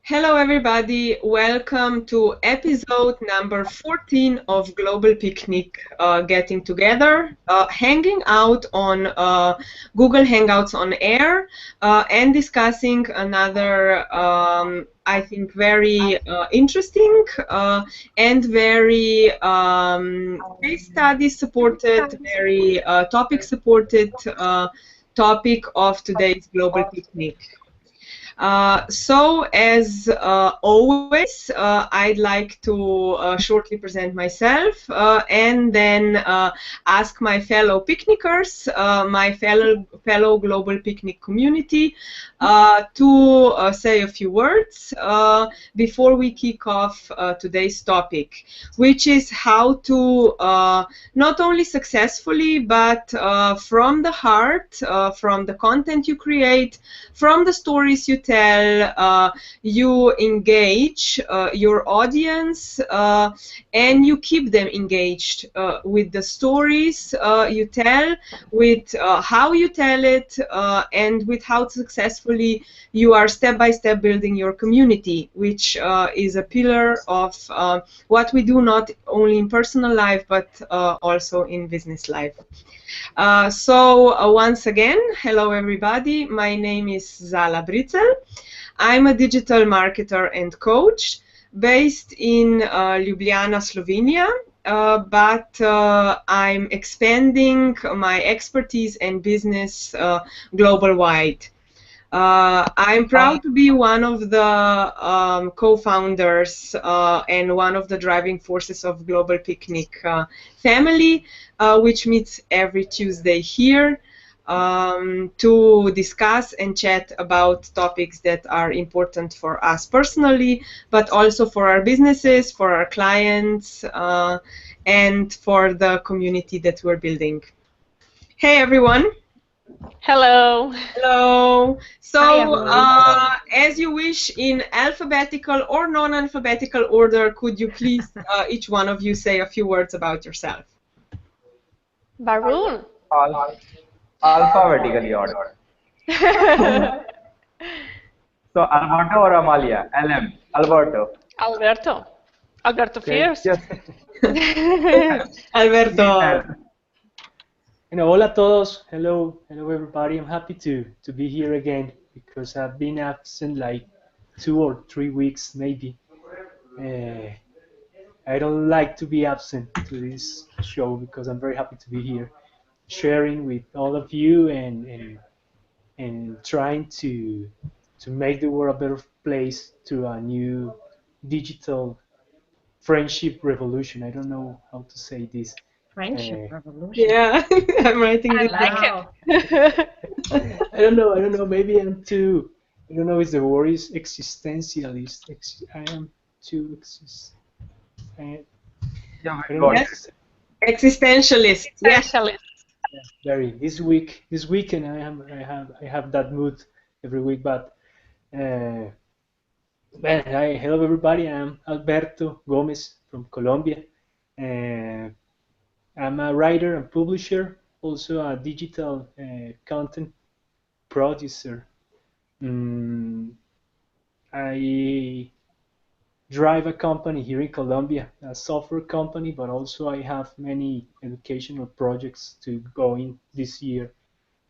Hello everybody, welcome to episode number 14 of Global Picnic Getting Together, hanging out on Google Hangouts on Air and discussing another, I think, very interesting and very case study supported, very topic supported topic of today's Global Picnic. So as always, I'd like to shortly present myself and then ask my fellow picnickers, my fellow Global Picnic community, to say a few words before we kick off today's topic, which is how to not only successfully, but from the heart, from the content you create, from the stories you tell, you engage your audience and you keep them engaged with the stories you tell, with how you tell it, and with how successfully you are step by step building your community, which is a pillar of what we do not only in personal life but also in business life. So once again, hello everybody. My name is Zala Britzel. I'm a digital marketer and coach based in Ljubljana, Slovenia, but I'm expanding my expertise and business global-wide. I'm proud to be one of the co-founders and one of the driving forces of Global Picnic family, which meets every Tuesday here to discuss and chat about topics that are important for us personally, but also for our businesses, for our clients, and for the community that we're building. Hey everyone. Hello. Hello. So, as you wish, in alphabetical or non-alphabetical order, could you please, each one of you, say a few words about yourself? Barun. Alphabetically ordered. So, Alberto or Amalia? LM. Alberto. Alberto first. Yes. Alberto. Hola a todos. Hello everybody. I'm happy to be here again because I've been absent like 2 or 3 weeks maybe. I don't like to be absent to this show because I'm very happy to be here, sharing with all of you and trying to make the world a better place through a new digital friendship revolution. I don't know how to say this. Friendship revolution. Yeah, I'm writing this down. I don't know. Maybe I'm too. I don't know if the word is existentialist. I am too Yes. Existentialist. Yes. Very. This weekend I have that mood every week. But hello everybody. I'm Alberto Gomez from Colombia. I'm a writer and publisher, also a digital content producer. I drive a company here in Colombia, a software company, but also I have many educational projects to go in this year.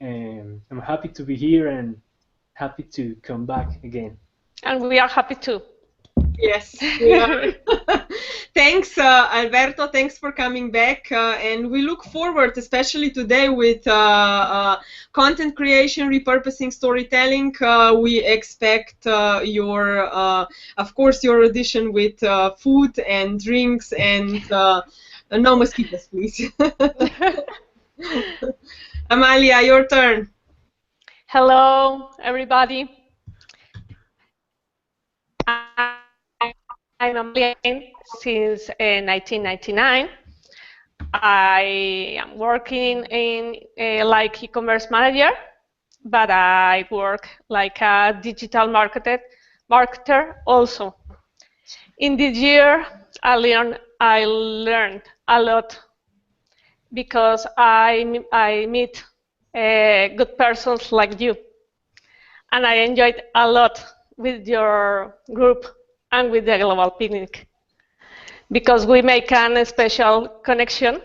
And I'm happy to be here and happy to come back again. And we are happy too. Yes, we are. Thanks, Alberto. Thanks for coming back. And we look forward, especially today, with content creation, repurposing, storytelling. We expect of course, your addition with food and drinks and no mosquitoes, please. Amalia, your turn. Hello, everybody. I'm Amalia since 1999. I am working in like e-commerce manager, but I work like a digital marketer also. In this year, I learned a lot because I meet good persons like you, and I enjoyed a lot with your group and with the Global Picnic, because we make a special connection.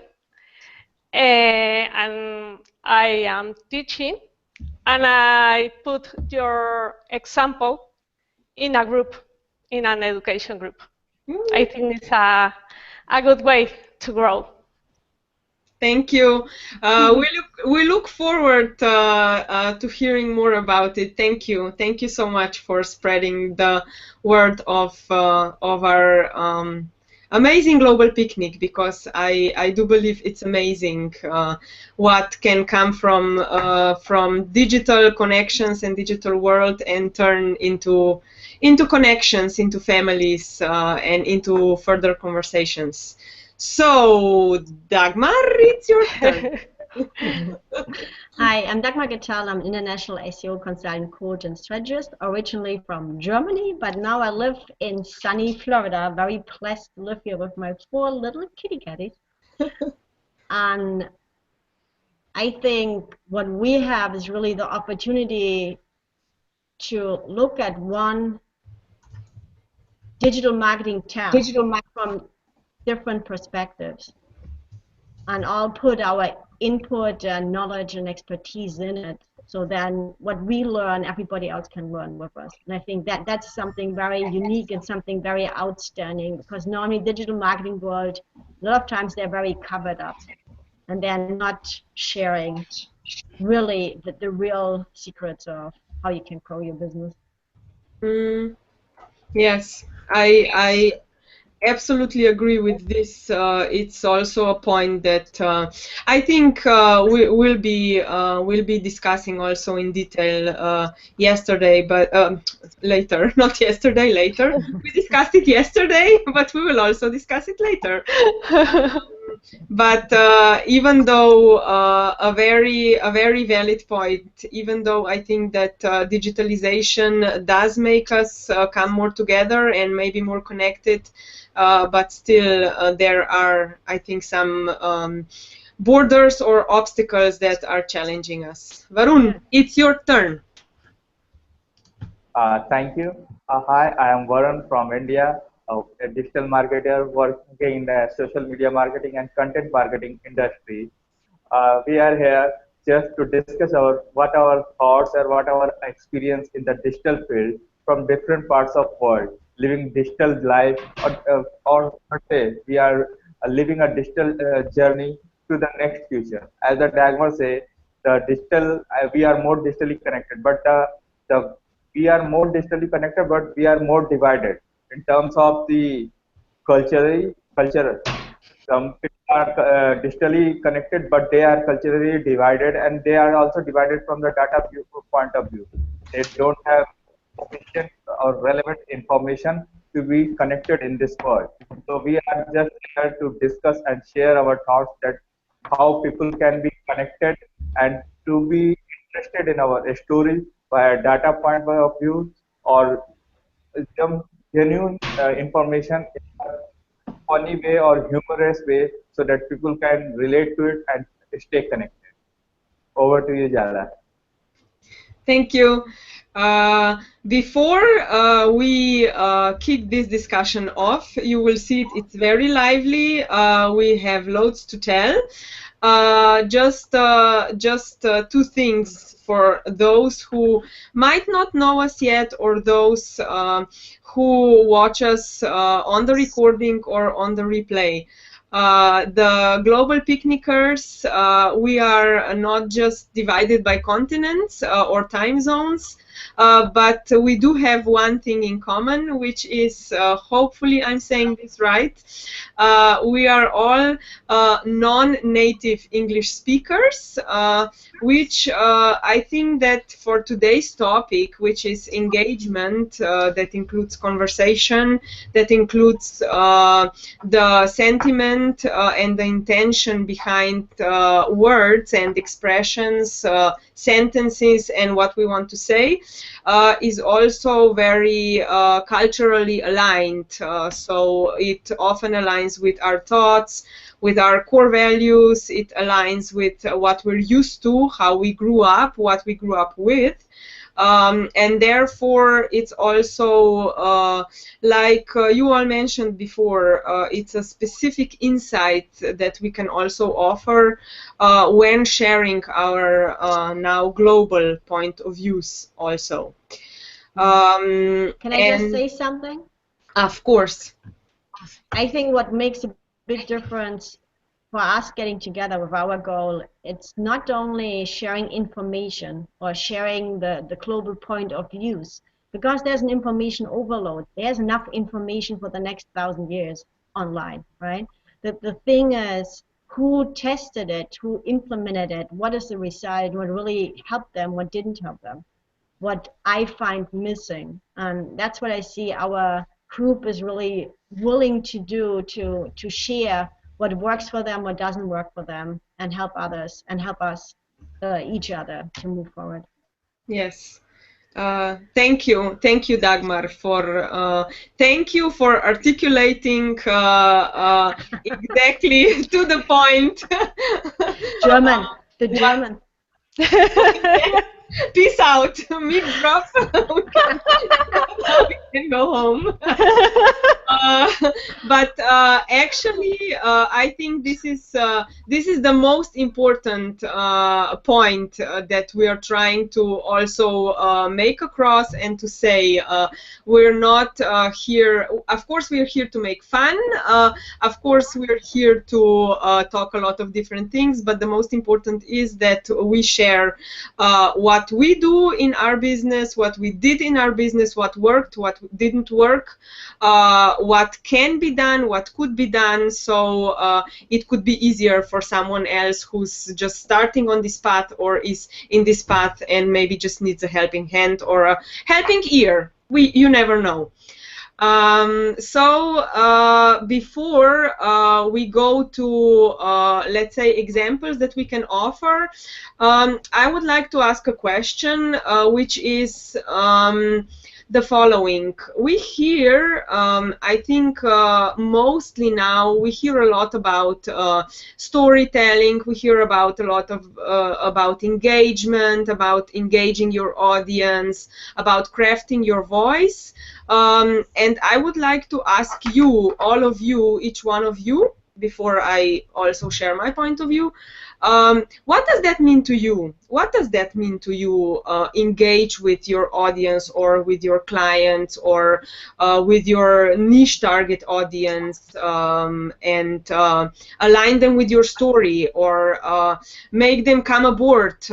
And I am teaching, and I put your example in a group, in an education group. I think it's a good way to grow. Thank you. We look forward to hearing more about it. Thank you. Thank you so much for spreading the word of our amazing global picnic, because I do believe it's amazing what can come from digital connections and digital world and turn into connections, into families, and into further conversations. So, Dagmar, it's your turn. Hi, I'm Dagmar Getal. I'm an international SEO consultant, coach, and strategist, originally from Germany, but now I live in sunny Florida. Very blessed to live here with my 4 little kitty catties. And I think what we have is really the opportunity to look at one digital marketing task from different perspectives, and all put our input and knowledge and expertise in it, so then what we learn, everybody else can learn with us. And I think that that's something very unique and something very outstanding, because normally digital marketing world, a lot of times they're very covered up and they're not sharing really the real secrets of how you can grow your business. Yes, I absolutely agree with this. It's also a point that I think we'll be discussing also in detail yesterday, but later, not yesterday, later. We discussed it yesterday, but we will also discuss it later. But even though a very valid point, even though I think that digitalization does make us come more together and maybe more connected, but still there are, I think, some borders or obstacles that are challenging us. Varun, it's your turn. Thank you. Hi, I am Varun from India, a digital marketer working in the social media marketing and content marketing industry. We are here just to discuss what our thoughts or what our experience in the digital field from different parts of world, living digital life, or say we are living a digital journey to the next future. As the Dagmar say, the digital we are more digitally connected, but the we are more digitally connected, but we are more divided in terms of the cultural. Some people are digitally connected, but they are culturally divided, and they are also divided from the data point of view. They don't have sufficient or relevant information to be connected in this world. So we are just here to discuss and share our thoughts that how people can be connected and to be interested in our story by a data point of view, or some genuine information in a funny way or humorous way, so that people can relate to it and stay connected. Over to you, Jala. Thank you. Before we kick this discussion off, you will see it's very lively. We have loads to tell. Just two things for those who might not know us yet, or those who watch us on the recording or on the replay. The global picnickers, we are not just divided by continents or time zones, but we do have one thing in common, which is, hopefully I'm saying this right, we are all non-native English speakers, which I think that for today's topic, which is engagement, that includes conversation, that includes the sentiment and the intention behind words and expressions, sentences, and what we want to say, is also very culturally aligned. So it often aligns with our thoughts, with our core values. It aligns with what we're used to, how we grew up, what we grew up with. And therefore it's also like you all mentioned before, it's a specific insight that we can also offer when sharing our now global point of views also. Can I just say something? Of course. I think what makes a big difference for us getting together with our goal, it's not only sharing information or sharing the global point of views, because there's an information overload. There's enough information for the next 1,000 years online, right? The thing is, who tested it, who implemented it, what is the result, what really helped them, what didn't help them, what I find missing. And that's what I see our group is really willing to do, to share what works for them, what doesn't work for them, and help others and help us, each other, to move forward. Yes. Thank you, Dagmar, for thank you for articulating exactly to the point. German, the German. Peace out. Mic drop. We can go home. But actually, I think this is the most important point that we are trying to also make across and to say. We're not here. Of course, we're here to make fun. Of course, we're here to talk a lot of different things. But the most important is that we share what we do in our business, what we did in our business, what worked, what didn't work, what can be done, what could be done, so it could be easier for someone else who's just starting on this path or is in this path and maybe just needs a helping hand or a helping ear. You never know. Before we go to, let's say, examples that we can offer, I would like to ask a question, which is the following. We hear, I think mostly now, we hear a lot about storytelling. We hear about a lot of about engagement, about engaging your audience, about crafting your voice. And I would like to ask you, all of you, each one of you, before I also share my point of view, what does that mean to you? What does that mean to you, engage with your audience or with your clients or with your niche target audience, and align them with your story or make them come aboard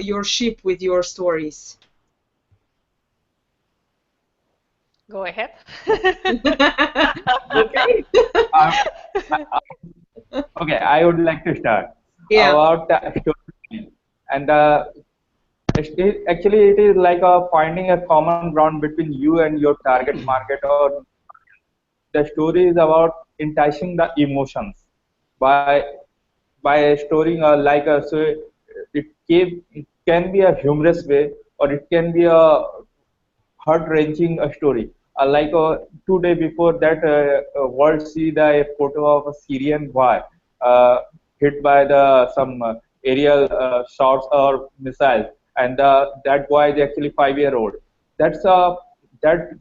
your ship with your stories? Go ahead. Okay. Okay, I would like to start Yeah. about storytelling. And actually, it is like finding a common ground between you and your target market. Or the story is about enticing the emotions by storing so it can be a humorous way, or it can be a heart-wrenching story. Like 2 days before that, world see a photo of a Syrian boy uh, hit by the some aerial shots or missiles, and that boy is actually 5-year-old. That's that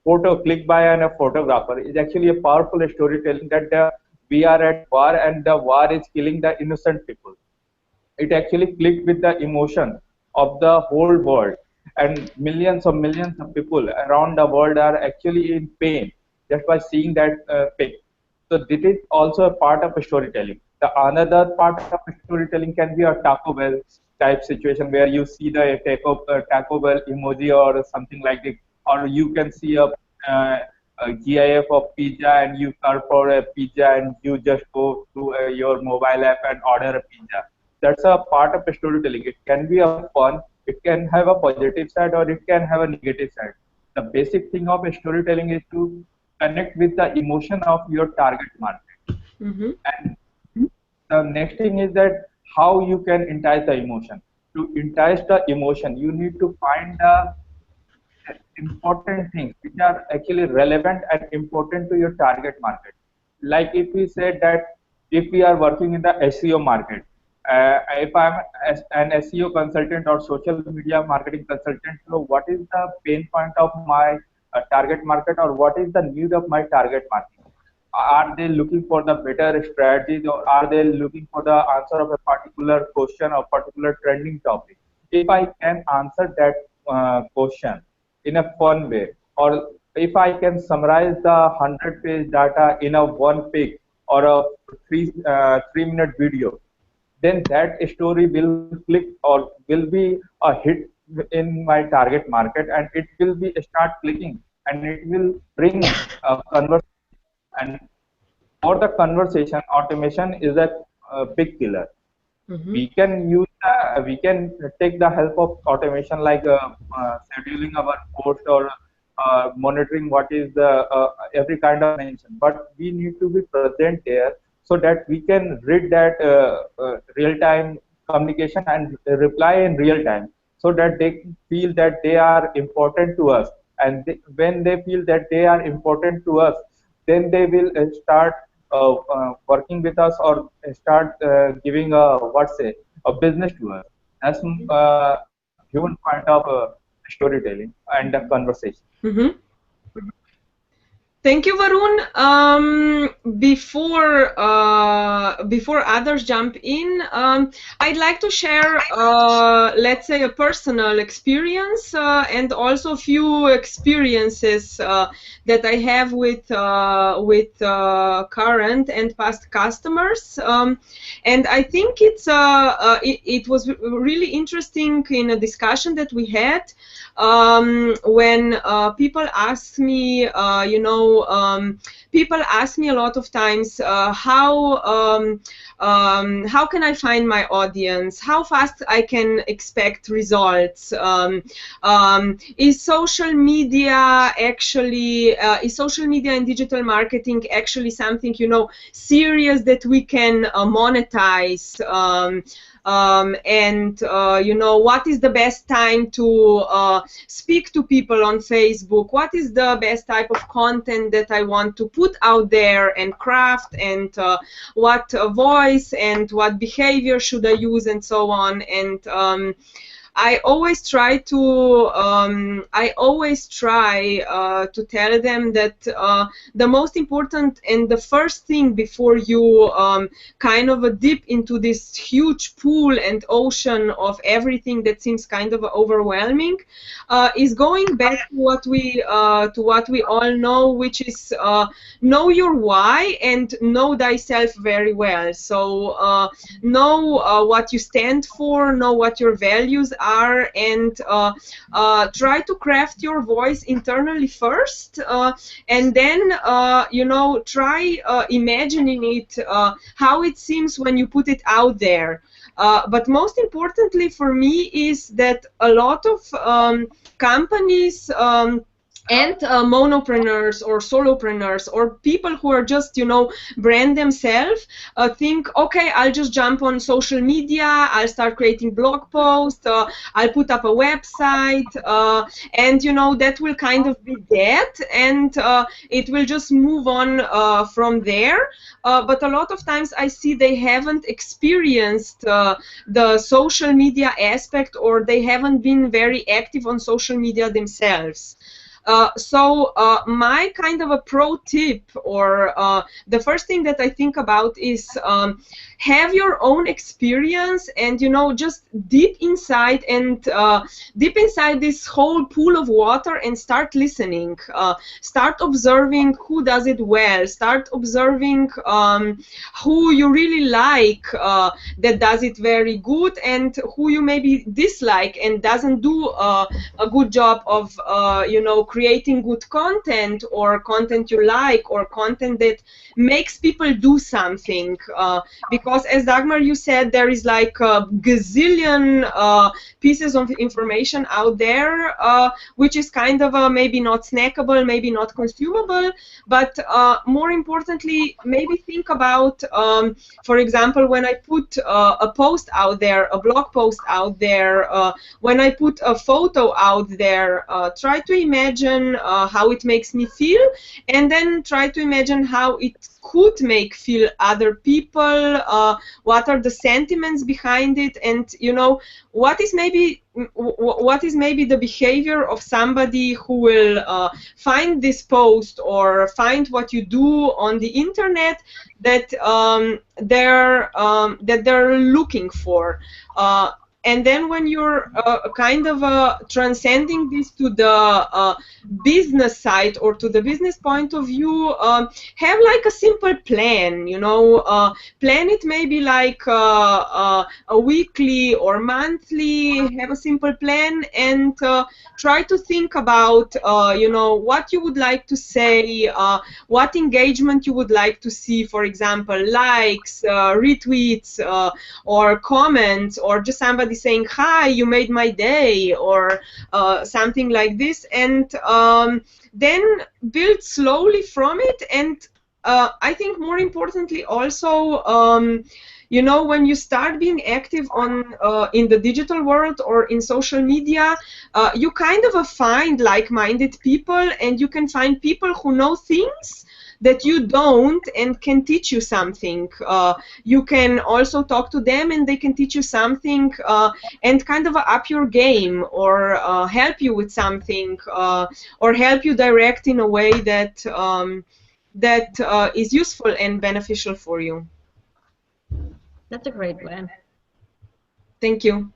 photo clicked by a photographer is actually a powerful storytelling that we are at war and the war is killing the innocent people. It actually clicked with the emotion of the whole world, and millions of people around the world are actually in pain just by seeing that pic. So this is also a part of storytelling. The another part of storytelling can be a Taco Bell type situation where you see the Taco Bell emoji or something like it, or you can see a GIF of pizza and you search for a pizza and you just go to your mobile app and order a pizza. That's a part of storytelling. It can be a fun, it can have a positive side, or it can have a negative side. The basic thing of storytelling is to connect with the emotion of your target market. Mm-hmm. And the next thing is that how you can entice the emotion. To entice the emotion, you need to find the important things which are actually relevant and important to your target market. Like if we say that if we are working in the SEO market, If I'm an SEO consultant or social media marketing consultant, so what is the pain point of my target market, or what is the need of my target market? Are they looking for the better strategies, or are they looking for the answer of a particular question or particular trending topic? If I can answer that question in a fun way, or if I can summarize the 100-page data in a one page or a 3 minute video, then that story will click or will be a hit in my target market, and it will be start clicking, and it will bring a conversation. And for the conversation, automation is a big killer. We can use we can take the help of automation, like scheduling our post, or monitoring what is the every kind of mention, but we need to be present there so that we can read that real time communication and reply in real time, so that they feel that they are important to us. And when they feel that they are important to us, then they will start working with us, or start giving a what's say a business to us. That's human point of storytelling and the conversation. Thank you, Varun. Before others jump in, I'd like to share, let's say, a personal experience and also a few experiences that I have with current and past customers. And I think it was really interesting in a discussion that we had when people ask me, people ask me a lot of times, how can I find my audience? How fast I can expect results? Is social media and digital marketing actually something, serious that we can monetize? What is the best time to speak to people on Facebook? What is the best type of content that I want to put out there and craft, and what voice and what behavior should I use, and so on. And I always try to tell them that the most important and the first thing before you kind of dip into this huge pool and ocean of everything that seems kind of overwhelming is going back to what we all know, which is know your why and know thyself very well. So know what you stand for, know what your values are, and try to craft your voice internally first, and then try imagining it, how it seems when you put it out there. But most importantly for me is that a lot of companies and monopreneurs or solopreneurs or people who are just, brand themselves, think, okay, I'll just jump on social media, I'll start creating blog posts, I'll put up a website, and, that will kind of be that, and it will just move on from there. But a lot of times I see they haven't experienced the social media aspect, or they haven't been very active on social media themselves. So my kind of a pro tip, or the first thing that I think about is have your own experience, and just dip inside this whole pool of water and start listening. Start observing who does it well. Start observing who you really like that does it very good, and who you maybe dislike and doesn't do a good job of creating good content, or content you like, or content that makes people do something. Because as Dagmar, you said, there is like a gazillion pieces of information out there, which is kind of maybe not snackable, maybe not consumable, but more importantly, maybe think about, for example, when I put a post out there, a blog post out there, when I put a photo out there, try to imagine imagine how it makes me feel, and then try to imagine how it could make feel other people, what are the sentiments behind it, and what is maybe the behavior of somebody who will find this post or find what you do on the internet that they're looking for. And then when you're kind of transcending this to the business side or to the business point of view, have like a simple plan, plan it maybe like a weekly or monthly, have a simple plan, and try to think about, what you would like to say, what engagement you would like to see, for example, likes, retweets, or comments, or just somebody saying, hi, you made my day, or something like this, and then build slowly from it. And I think more importantly also, when you start being active on in the digital world or in social media, you kind of find like-minded people, and you can find people who know things that you don't and can teach you something. You can also talk to them and they can teach you something and kind of up your game, or help you with something, or help you direct in a way that is useful and beneficial for you. That's a great plan. Thank you.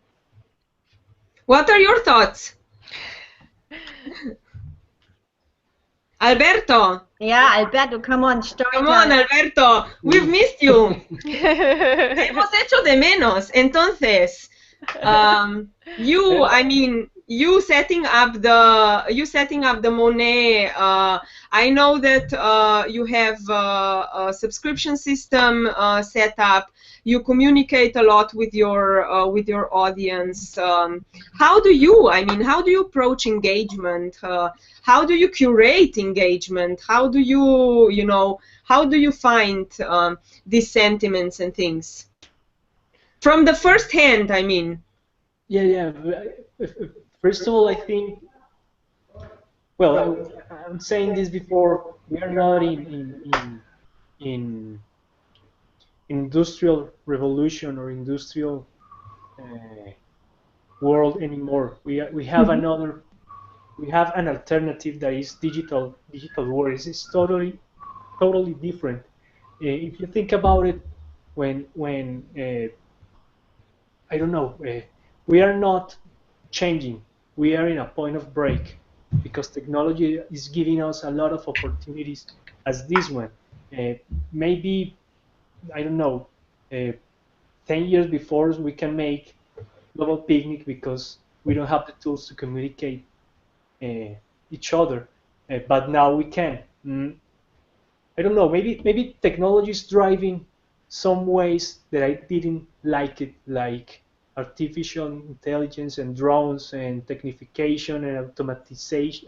What are your thoughts? Alberto. Yeah, Alberto, come on, story Come on, time. Alberto. We've missed you. Te hemos hecho de menos. Entonces, you setting up the Monet. I know that you have a subscription system set up. You communicate a lot with your audience. How do you approach engagement? How do you curate engagement? How do you find these sentiments and things? From the first hand, I mean. Yeah. First of all, I think, well, I'm saying this before, we are not in industrial revolution or industrial world anymore. We have an alternative that is digital world. It's totally different. If you think about it, when I don't know, we are not changing. We are in a point of break because technology is giving us a lot of opportunities as this one. Maybe, I don't know, 10 years before we can make global picnic because we don't have the tools to communicate each other, but now we can. I don't know, maybe technology is driving some ways that I didn't like it, like artificial intelligence and drones and technification and automatization.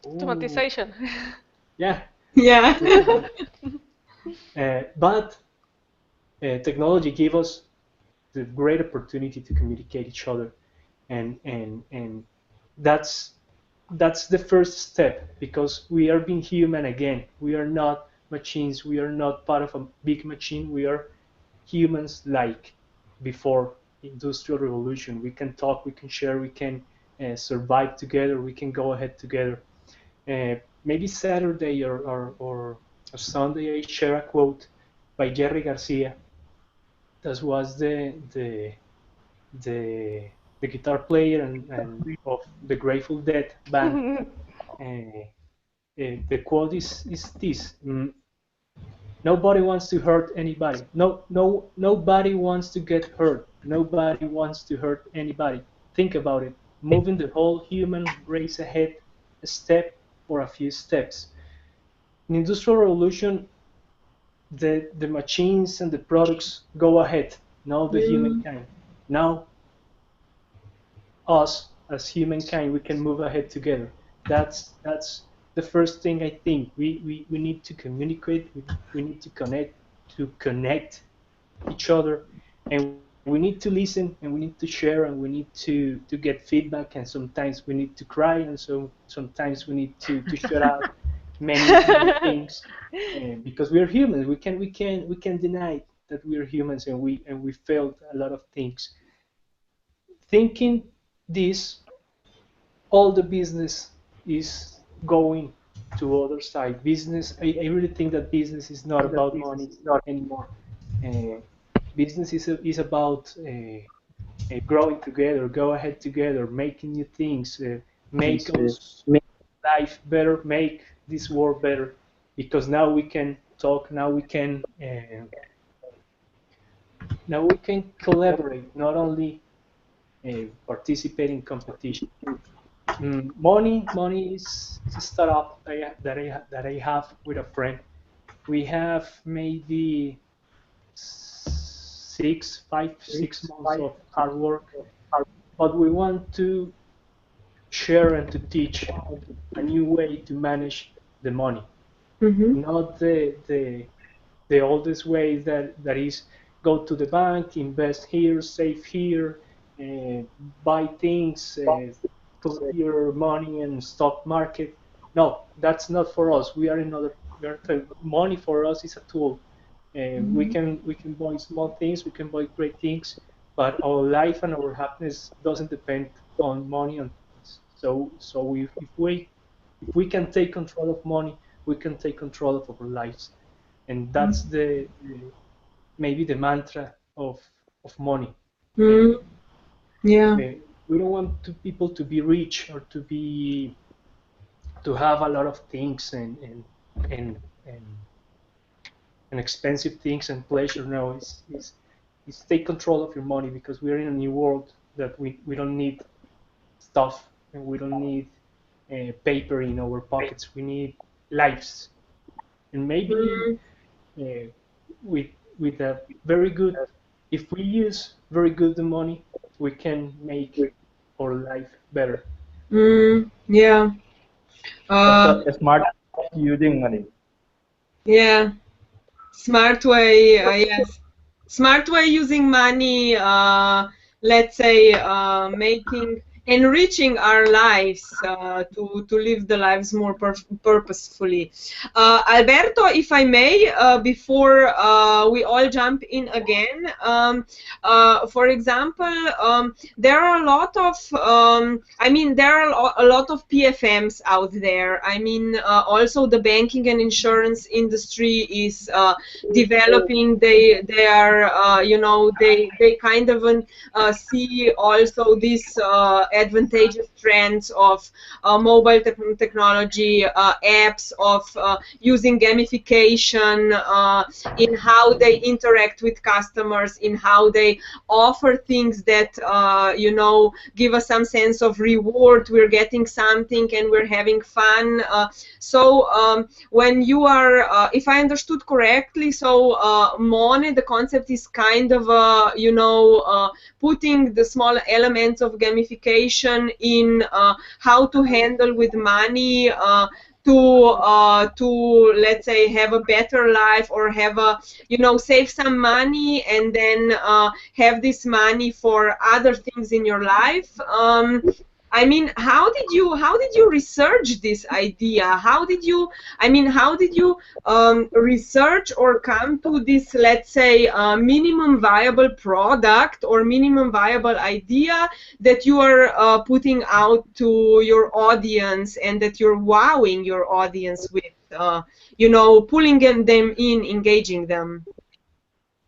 Automatization. Yeah. Yeah. But technology gave us the great opportunity to communicate each other, and that's the first step, because we are being human again. We are not machines. We are not part of a big machine. We are humans like before industrial revolution. We can talk, we can share, we can survive together, we can go ahead together. Maybe Saturday or Sunday I share a quote by Jerry Garcia. That was the guitar player and of the Grateful Dead band. The quote is this: nobody wants to hurt anybody. Nobody wants to get hurt. Nobody wants to hurt anybody. Think about it. Moving the whole human race ahead, a step or a few steps. In Industrial Revolution, the machines and the products go ahead. Now the humankind. Now us as humankind, we can move ahead together. That's the first thing I think. We need to communicate. We need to connect each other, and We need to listen, and we need to share, and we need to get feedback, and sometimes we need to cry, and so sometimes we need to shut out many things, because we are humans. We can deny that we are humans, and we failed a lot of things. Thinking this, all the business is going to other side. Business, I really think that business is not about money anymore. Uh, Business is about growing together, go ahead together, making new things, make us life better, make this world better, because now we can talk, now we can collaborate, not only participate in competition. Money is a startup that I have with a friend. We have maybe 6 months of hard work, but we want to share and to teach a new way to manage the money, Mm-hmm. not the oldest way that is go to the bank, invest here, save here, uh, buy things, put your money in stock market. No, that's not for us. Money for us is a tool. We can buy small things, we can buy great things, but our life and our happiness doesn't depend on money and things. So if we can take control of money, we can take control of our lives, and that's maybe the mantra of money. Mm-hmm. Uh, Yeah. we don't want people to be rich or to have a lot of things and and, and expensive things and pleasure. No, it's take control of your money, because we're in a new world that we don't need stuff, and we don't need paper in our pockets. We need lives, and maybe Mm, uh, with with a very good, if we use very good the money, we can make our life better. yeah. That's Uh, a smart using money. yeah. Smart way, yes. Smart way using money, let's say, making, enriching our lives, to live the lives more purposefully. Alberto, if I may, before we all jump in again, for example, there are a lot of, there are a lot of PFMs out there. Also the banking and insurance industry is developing. They are, they kind of see also these advantageous trends of mobile technology, apps, of using gamification in how they interact with customers, in how they offer things that give us some sense of reward. We're getting something and we're having fun. When you are, if I understood correctly, so Mone, the concept is kind of, putting the small elements of gamification in how to handle with money, to let's say have a better life, or have a, save some money, and then have this money for other things in your life. How did you research this idea? How did you research or come to this, let's say, minimum viable product or minimum viable idea that you are putting out to your audience, and that you're wowing your audience with, pulling them in, engaging them?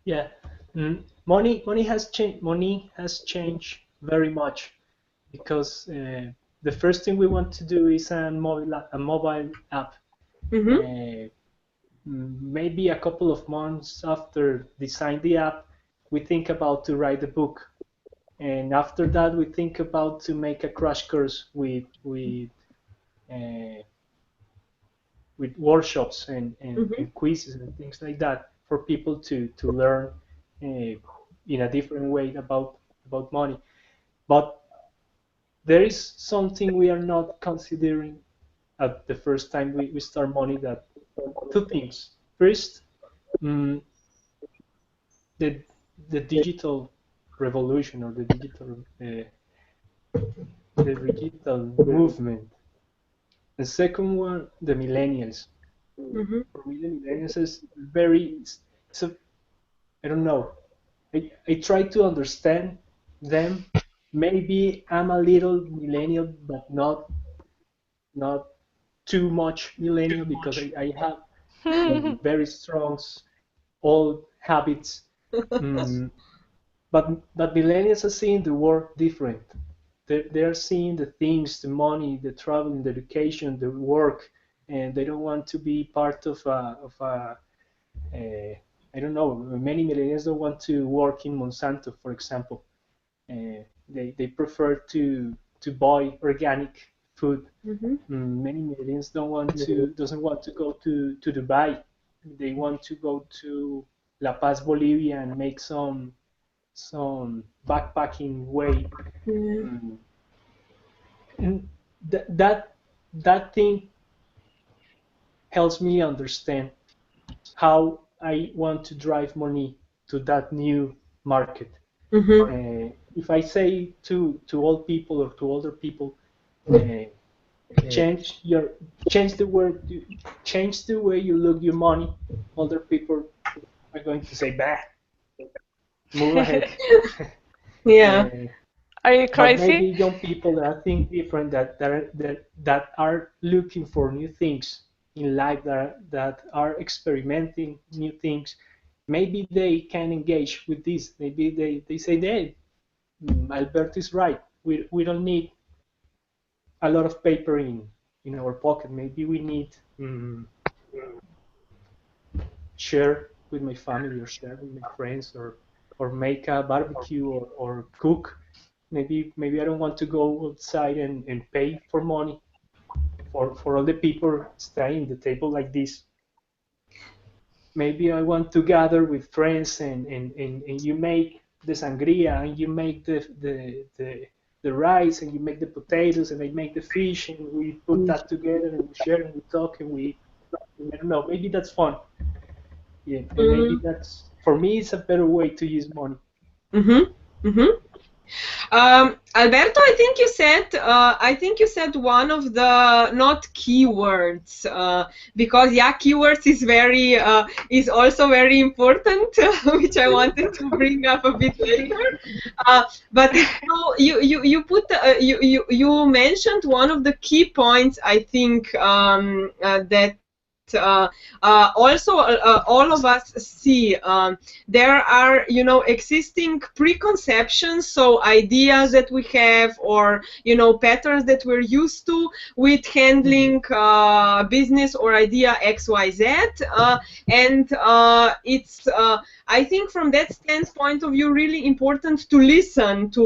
Yeah. Money has changed very much, because the first thing we want to do is a mobile app. Mm-hmm. Uh, Maybe a couple of months after design the app, we think about to write the book, and after that we think about to make a crash course uh, with workshops Mm-hmm. and quizzes and things like that, for people to learn in a different way about money. But there is something we are not considering at the first time we start money, that two things. First, mm, the the digital. revolution or the digital movement. The second one, the millennials. Mm-hmm. For me, the millennials is very, it's a, I don't know. I try to understand them. Maybe I'm a little millennial, but not too much millennial because I have very strong old habits. Mm, but millennials are seeing the world different. They're seeing the things, the money, the traveling, the education, the work, and they don't want to be part of a I don't know. Many millennials don't want to work in Monsanto, for example. They prefer to buy organic food. Mm-hmm. Many millennials doesn't want to go to Dubai. They want to go to La Paz, Bolivia, and make some backpacking way. Yeah. And that thing helps me understand how I want to drive money to that new market. Mm-hmm. If I say to old people or to older people, uh, change your change the word change the way you look your money, older people are going to say, "Bah, move ahead." Yeah. uh, Are you but maybe crazy? young people that are think different, that are looking for new things in life, that are experimenting new things, maybe they can engage with this. Maybe they say, hey, Albert is right, we don't need a lot of paper in our pocket. Maybe we need share with my family or share with my friends, or make a barbecue, or cook. Maybe I don't want to go outside and pay for money for all the people staying at the table like this. Maybe I want to gather with friends, and you make the sangria, and you make the rice, and you make the potatoes, and I make the fish, and we put that together, and we share, and we talk, and I don't know, maybe that's fun. Yeah, and maybe Mm-hmm. that's, for me, it's a better way to use money. Mm-hmm. Mm-hmm. Alberto, I think you said one of the not keywords, because yeah, keywords is also very important, which I wanted to bring up a bit later. But it's so you put you mentioned one of the key points, I think, that also all of us see. There are, existing preconceptions, so ideas that we have, or patterns that we're used to with handling business or idea XYZ, and it's I think from that standpoint of view really important to listen to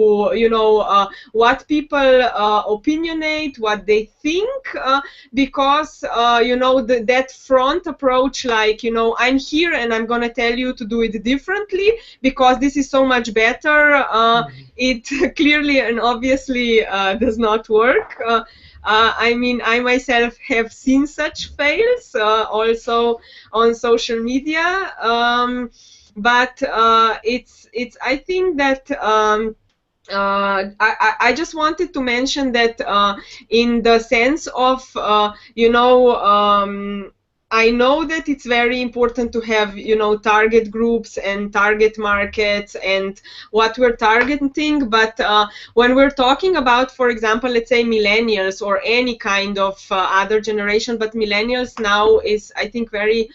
what people opinionate, what they think, because that front approach, like, I'm here and I'm gonna tell you to do it differently because this is so much better, it clearly and obviously does not work. I mean, I myself have seen such fails also on social media, but it's I think that I just wanted to mention that in the sense of, I know that it's very important to have, target groups and target markets and what we're targeting. But when we're talking about, for example, let's say millennials or any kind of other generation, but millennials now is, I think, very,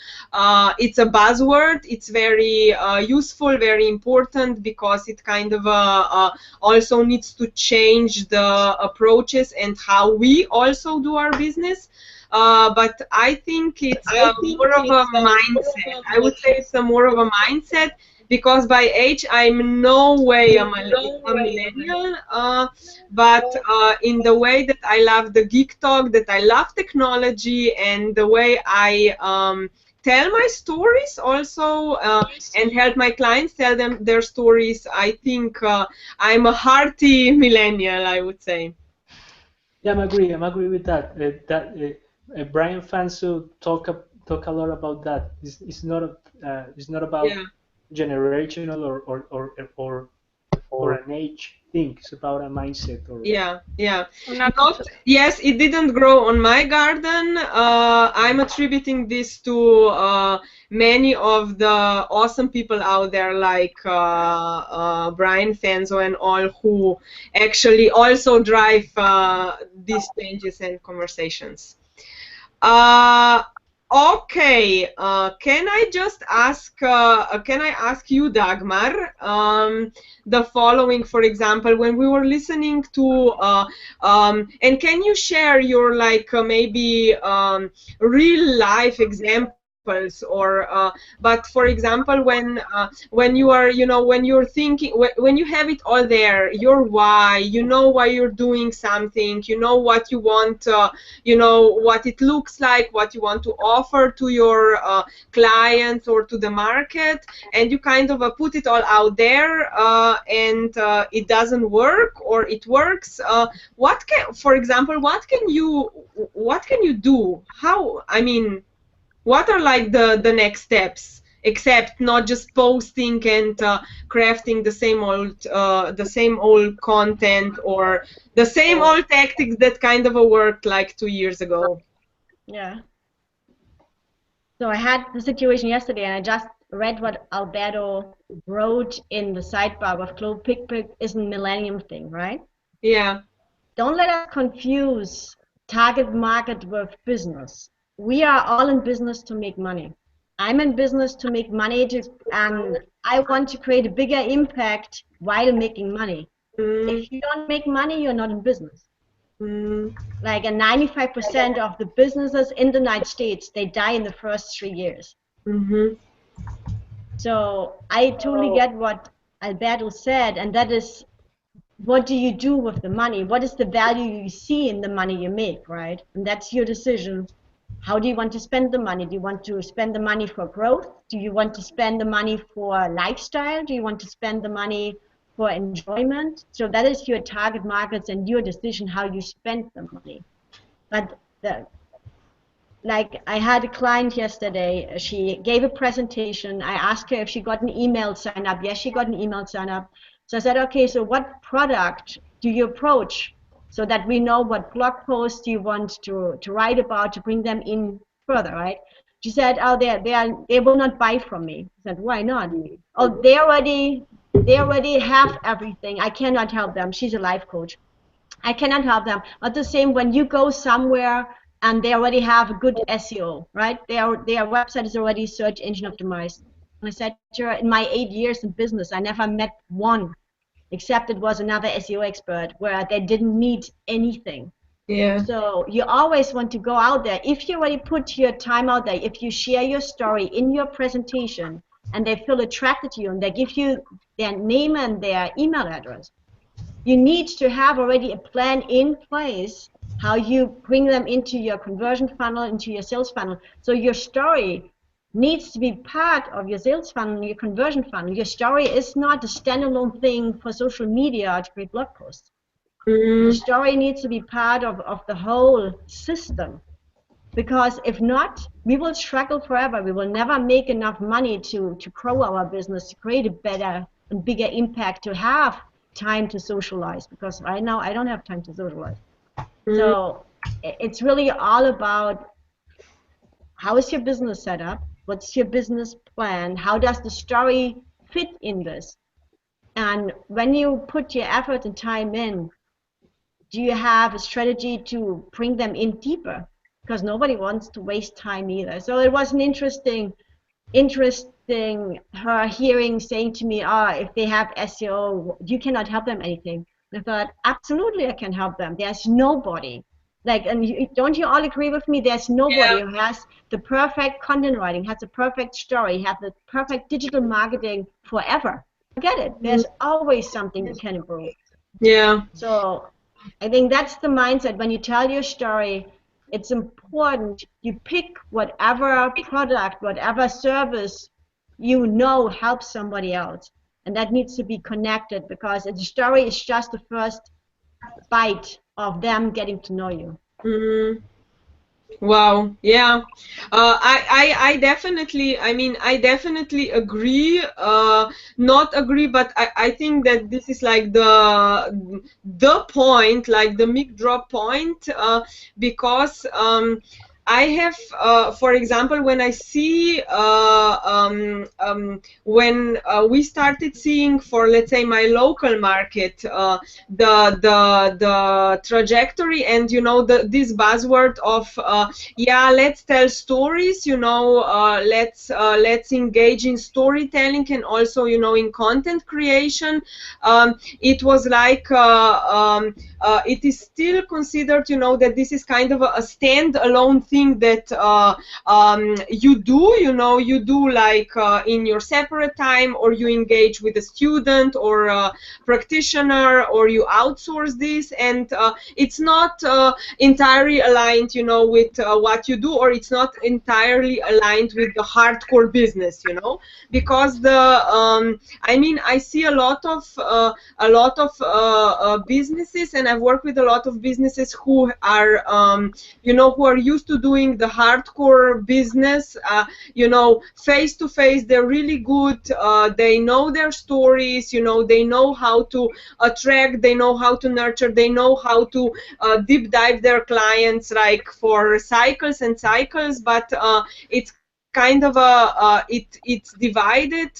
it's a buzzword. It's very useful, very important, because it kind of also needs to change the approaches and how we also do our business. But I think it's more of a mindset. I would say it's more of a mindset, because by age I'm no way a millennial, but in the way that I love the geek talk, that I love technology, and the way I tell my stories also, and help my clients tell them their stories, I think I'm a hearty millennial, I would say. Yeah, I'm agree with that. Brian Fanso talk a lot about that. It's not about Yeah. generational or or an age thing. It's about a mindset. Or Yeah, yeah. An Not, attitude. yes, it didn't grow on my garden. I'm attributing this to many of the awesome people out there, like Brian Fenzo and all, who actually also drive these changes and conversations. Okay, can I just ask, can I ask you, Dagmar, the following, for example, when we were listening to, and can you share your, like, maybe real life examples, or, but for example, when you are, you know, when you're thinking, when you have it all there, your why, you know why you're doing something, you know what you want, you know what it looks like, what you want to offer to your clients or to the market, and you kind of put it all out there, and it doesn't work, or it works. What can, for example, what can you do? How, I mean, what are like the next steps, except not just posting and crafting the same old content, or the same old tactics that kind of worked like 2 years ago? Yeah. So I had the situation yesterday, and I just read what Alberto wrote in the sidebar of Global Pick is a millennium thing, right? Yeah. Don't let us confuse target market with business. We are all in business to make money. I'm in business to make money, and I want to create a bigger impact while making money. If you don't make money, you're not in business. Like, 95% of the businesses in the United States, they die in the first 3 years. So I totally get what Alberto said, and that is, what do you do with the money? What is the value you see in the money you make, right? And that's your decision. How do you want to spend the money? Do you want to spend the money for growth? Do you want to spend the money for lifestyle? Do you want to spend the money for enjoyment? So that is your target markets and your decision how you spend the money. But like, I had a client yesterday, she gave a presentation. I asked her if she got an email sign up. Yes, she got an email sign up. So I said, okay, so what product do you approach so that we know what blog posts you want to write about to bring them in further, right? She said, oh, they will not buy from me. I said, why not? Oh, they already have everything. I cannot help them. She's a life coach. I cannot help them. But the same, when you go somewhere and they already have a good SEO, right? Their website is already search engine optimized. And I said to her, in my 8 years in business, I never met one, except it was another SEO expert, where they didn't need anything. Yeah. So you always want to go out there. If you already put your time out there, if you share your story in your presentation and they feel attracted to you and they give you their name and their email address, you need to have already a plan in place how you bring them into your conversion funnel, into your sales funnel. So your story needs to be part of your sales funnel, your conversion funnel. Your story is not a standalone thing for social media to create blog posts. The story needs to be part of the whole system, because if not, we will struggle forever. We will never make enough money to grow our business, to create a better and bigger impact, to have time to socialize, because right now I don't have time to socialize. So it's really all about, how is your business set up? What's your business plan? How does the story fit in this? And when you put your effort and time in, do you have a strategy to bring them in deeper? Because nobody wants to waste time either. So it was an interesting her hearing saying to me, if they have SEO, you cannot help them anything. And I thought, absolutely I can help them. There's nobody. Like, and don't you all agree with me? There's nobody who has the perfect content writing, has the perfect story, has the perfect digital marketing forever. Forget it. There's always something you can improve. Yeah. So I think that's the mindset. When you tell your story, it's important you pick whatever product, whatever service you know helps somebody else. And that needs to be connected, because the story is just the first bite of them getting to know you. Wow, yeah. I definitely, I definitely agree, not agree, but I think that this is like the point, like the mic drop point, because I have, for example, when I see, when we started seeing for, let's say, my local market, the trajectory and, this buzzword of, yeah, let's tell stories, let's engage in storytelling and also, in content creation. It was like, it is still considered, that this is kind of a stand-alone thing that you do like in your separate time, or you engage with a student or a practitioner, or you outsource this, and it's not entirely aligned, with what you do, or it's not entirely aligned with the hardcore business, because I see a lot of businesses, and I've worked with a lot of businesses who are who are used to doing the hardcore business, face to face. They're really good. They know their stories. They know how to attract. They know how to nurture. They know how to deep dive their clients, like for cycles and cycles. But it's kind of it's divided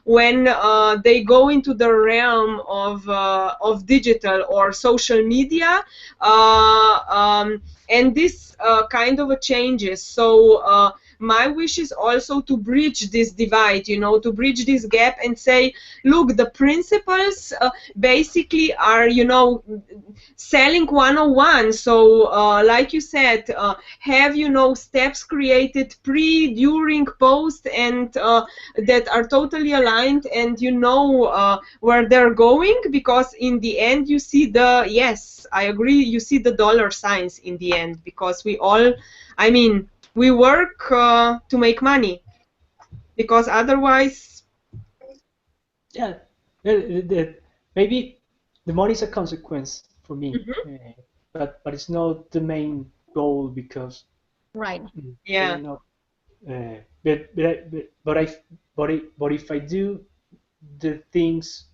when they go into the realm of digital or social media, and this kind of changes. So my wish is also to bridge this divide, to bridge this gap and say, look, the principles basically are, selling 101. So like you said, have, steps created pre, during, post, and that are totally aligned, and where they're going, because in the end you see yes, I agree, you see the dollar signs in the end, because we all, we work to make money, because otherwise. Yeah, maybe the money is a consequence for me, but it's not the main goal, because Right. Yeah. we're not. But if I do the things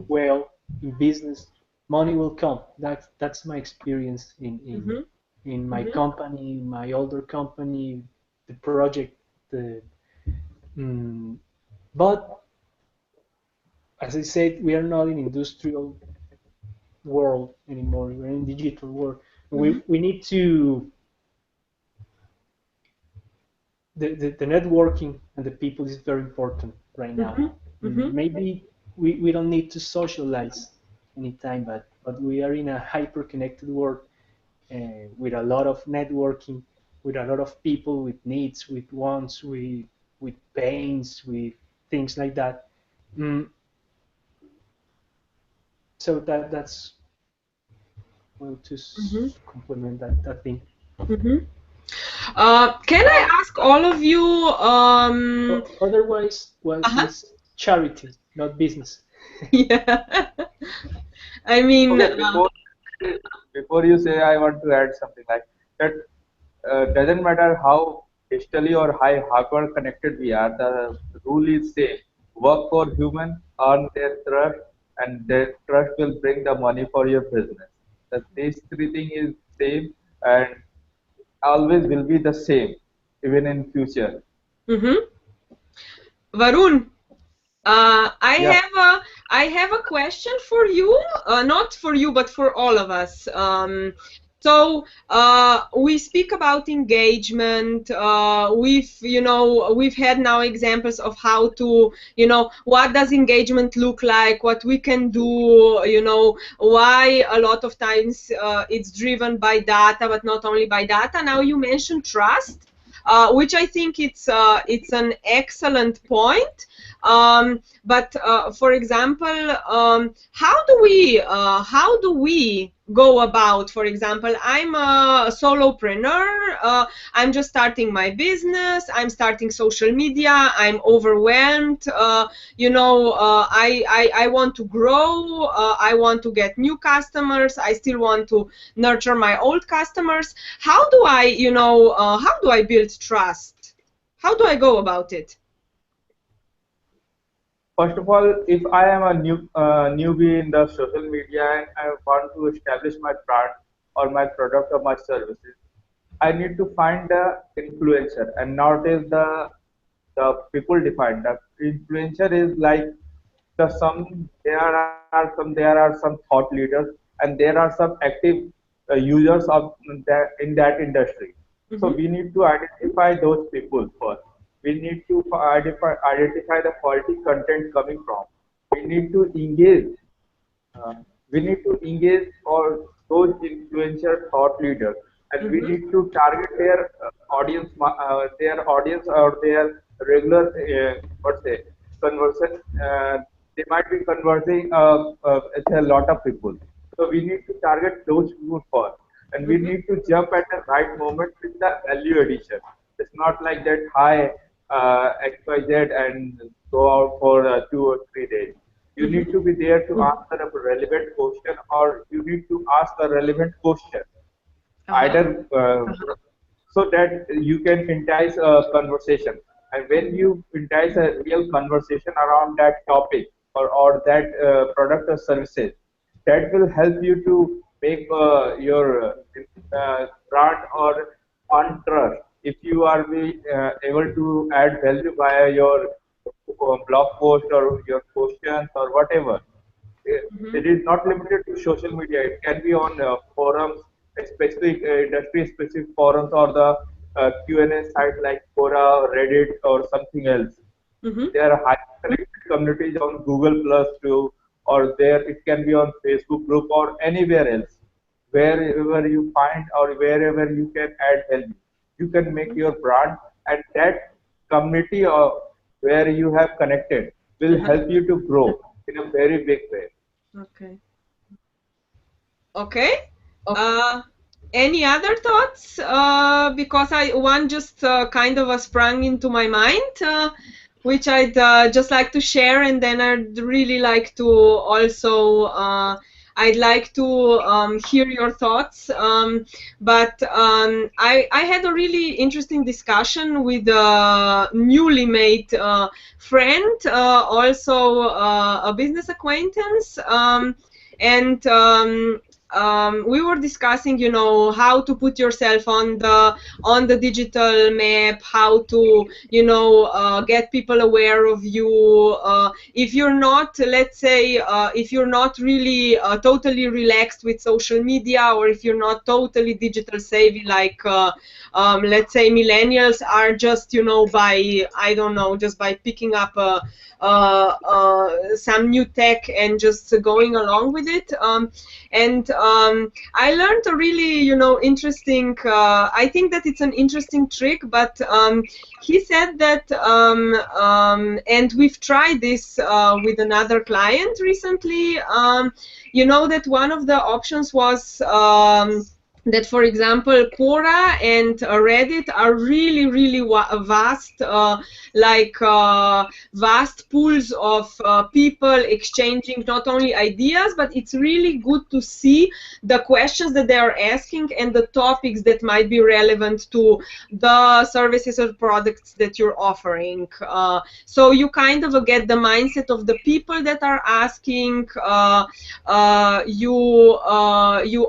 well in business, money will come. That's my experience in my company, my older company, the project. Mm, but as I said, we are not in industrial world anymore. We're in digital world. We need to the networking and the people is very important right now. Maybe we don't need to socialize anytime, but we are in a hyper connected world, with a lot of networking, with a lot of people with needs, with wants, with pains, with things like that. Mm, so that's well to complement that thing. Can I ask all of you? Otherwise, well, it's charity, not business. Yeah. I mean, Okay, before you say, I want to add something like that. Doesn't matter how digitally or how hyper connected we are. The rule is same. Work for human, earn their trust, and their trust will bring the money for your business. That these three things is same and always will be the same, even in future. Varun, Yeah. I have a question for you, not for you, but for all of us. So we speak about engagement. We've had now examples of how to, what does engagement look like, what we can do, why a lot of times it's driven by data, but not only by data. Now you mentioned trust, which I think it's an excellent point. But for example, how do we go about? For example, I'm a solopreneur, I'm just starting my business, I'm starting social media, I'm overwhelmed, I want to grow, I want to get new customers, I still want to nurture my old customers. How do I build trust? How do I go about it? First of all, if I am a newbie in the social media and I want to establish my brand or my product or my services, I need to find the influencer. And nowadays the people define the influencer is like there are some thought leaders and there are some active users of that in that industry. So we need to identify those people first. We need to identify the quality content coming from. We need to engage uh, we need to engage for those influencer thought leaders, and we need to target their audience or their regular what say conversion. They might be conversing with a lot of people, so we need to target those people first, and we need to jump at the right moment with the value addition. It's not like that high XYZ and go out for 2 or 3 days. You need to be there to answer a relevant question, or you need to ask a relevant question, either so that you can entice a conversation. And when you entice a real conversation around that topic or that product or services, that will help you to make your brand or on trust. If you are able to add value via your blog post or your questions or whatever, it is not limited to social media. It can be on forums, specific industry-specific forums, or the Q&A site like Quora, Reddit, or something else. There are highly connected communities on Google Plus too, or there it can be on Facebook group or anywhere else. Wherever you find or wherever you can add value, you can make your brand, and that community or where you have connected will help you to grow in a very big way. Okay. Okay. Any other thoughts? Because one just kind of sprung into my mind, which I'd just like to share, and then I'd really like to also I'd like to hear your thoughts. But I had a really interesting discussion with a newly made friend, also a business acquaintance, and we were discussing, how to put yourself on the digital map, how to, get people aware of you. If you're not, let's say, if you're not really totally relaxed with social media, or if you're not totally digital savvy, like let's say millennials are just, by, I don't know, just by picking up some new tech and just going along with it. And I learned a really, interesting, I think that it's an interesting trick, but he said that, and we've tried this with another client recently, that one of the options was that, for example, Quora and Reddit are really, really vast, vast pools of people exchanging not only ideas, but it's really good to see the questions that they are asking and the topics that might be relevant to the services or products that you're offering. So you kind of get the mindset of the people that are asking. You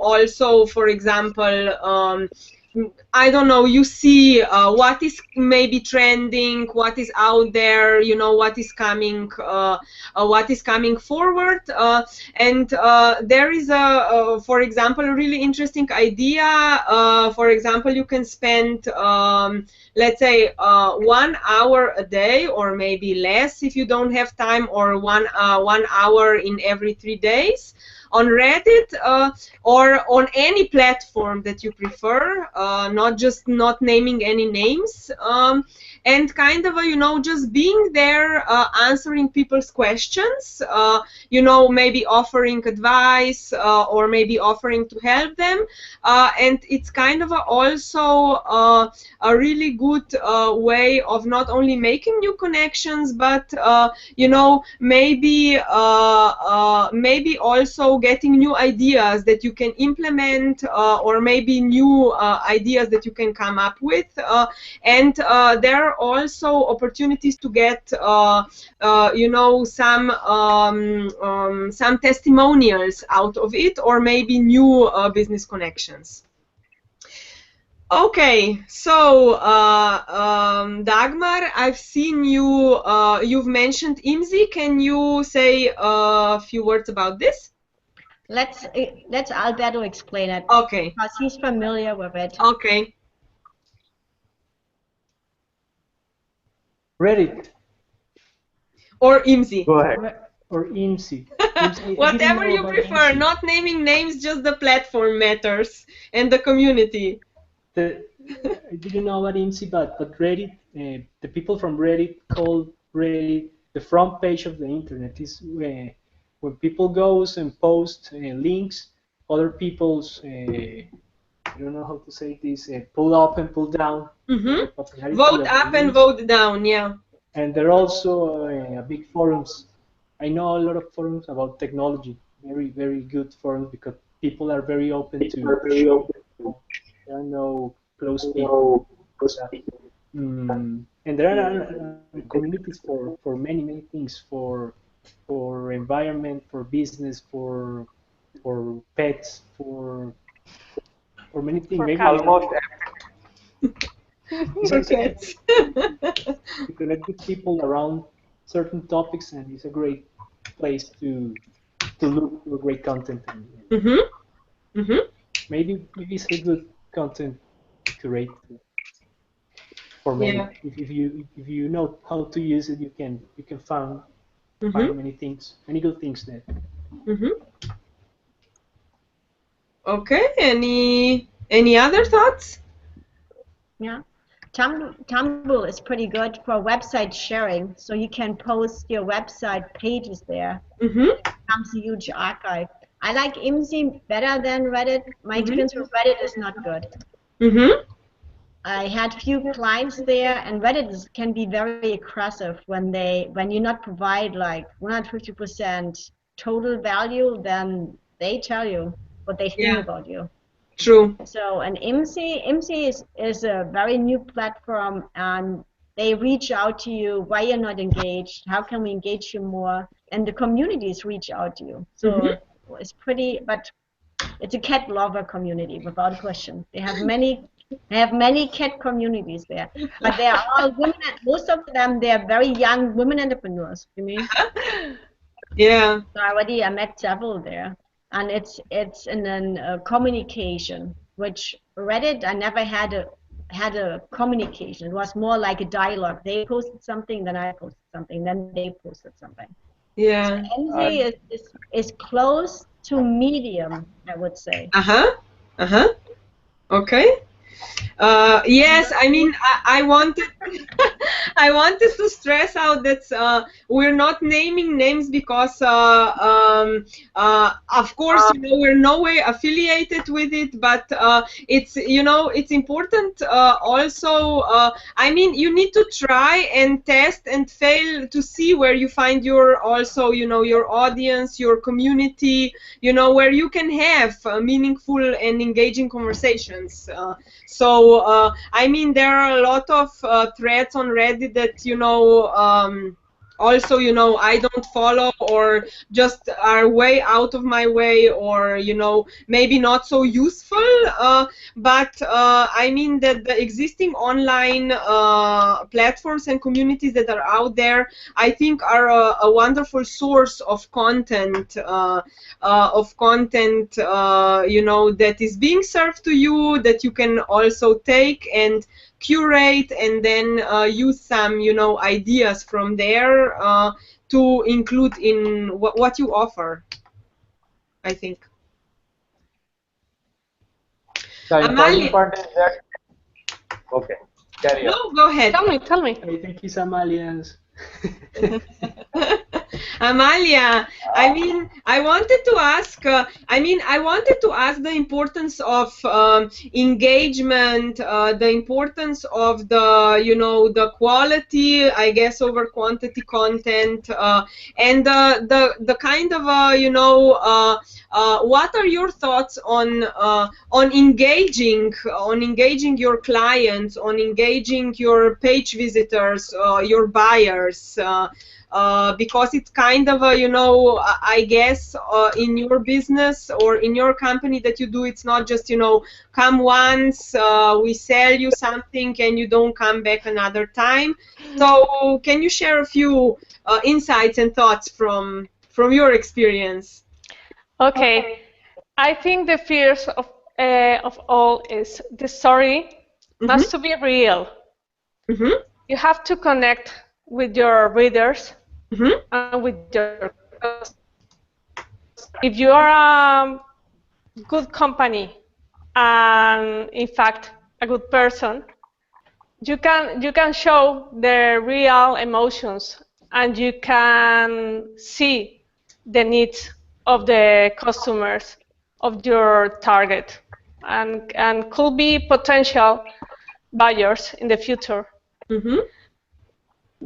also, for example, I don't know, you see what is maybe trending, what is out there, what is coming forward, and there is for example, a really interesting idea. For example, you can spend let's say 1 hour a day, or maybe less if you don't have time, or one hour in every 3 days, on Reddit or on any platform that you prefer, not naming any names, and kind of just being there, answering people's questions, maybe offering advice or maybe offering to help them, and it's kind of also a really good way of not only making new connections, but maybe also getting new ideas that you can implement, or maybe new ideas that you can come up with, and there are also opportunities to get some testimonials out of it, or maybe new business connections. Okay, so Dagmar, I've seen you. You've mentioned IMSI. Can you say a few words about this? Let's Alberto explain it. Okay. Because he's familiar with it. Okay. Reddit. Or IMSI. Go ahead. Or IMSI. Whatever you prefer. IMSI. Not naming names, just the platform matters and the community. I didn't know about IMSI, but Reddit, the people from Reddit call Reddit the front page of the internet. Is when people goes and post links, other people's I don't know how to say this, pull up and pull down. Mm-hmm. Vote up and vote down, yeah. And there are also big forums. I know a lot of forums about technology, very, very good forums, because people are very open to there are no close people. And there are communities for many, many things, for environment, for business, for pets, for many things. Maybe Almost you connect with people around certain topics, and it's a great place to look for great content. Maybe it's a good content curate for many. Yeah. If you know how to use it, you can find many things, many good things there. Okay. Any other thoughts? Yeah. Tumblr is pretty good for website sharing, so you can post your website pages there. It becomes a huge archive. I like IMSI better than Reddit. My experience with Reddit is not good. I had few clients there, and Reddit can be very aggressive when you not provide like 150% total value, then they tell you what they think about you. True. So an IMSI is a very new platform, and they reach out to you why you're not engaged, how can we engage you more, and the communities reach out to you. So it's pretty, but it's a cat lover community without question. They have many cat communities there, but they are all women. Most of them, they are very young women entrepreneurs. You mean? Yeah. So I met several there. And it's in a communication, which Reddit, I never had a communication. It was more like a dialogue. They posted something, then I posted something, then they posted something. Yeah. So IMSI is close to Medium, I would say. Okay. Yes, I mean, I wanted I wanted to stress out that we're not naming names because, of course, we're no way affiliated with it, but it's it's important also. I mean, you need to try and test and fail to see where you find your your audience, your community, where you can have meaningful and engaging conversations. So I mean, there are a lot of threads on Reddit that also I don't follow, or just are way out of my way, or maybe not so useful. But I mean that the existing online platforms and communities that are out there, I think, are a wonderful source of content. That is being served to you, that you can also take and curate, and then use some ideas from there to include in what you offer. I think. The Amalia. important part is that. Okay, carry on. No, go ahead. Tell me. I think it's Amalia's. Amalia, I mean, I wanted to ask. I wanted to ask the importance of engagement, the importance of the quality, I guess, over quantity content, and the kind of what are your thoughts on engaging your clients, on engaging your page visitors, your buyers? Because it's kind of I guess in your business or in your company that you do, it's not just come once, we sell you something and you don't come back another time. So can you share a few insights and thoughts from your experience? Okay, I think the fears of all is the story has to be real. You have to connect with your readers and with your customers. If you are a good company and in fact a good person, you can show the real emotions and you can see the needs of the customers of your target and could be potential buyers in the future.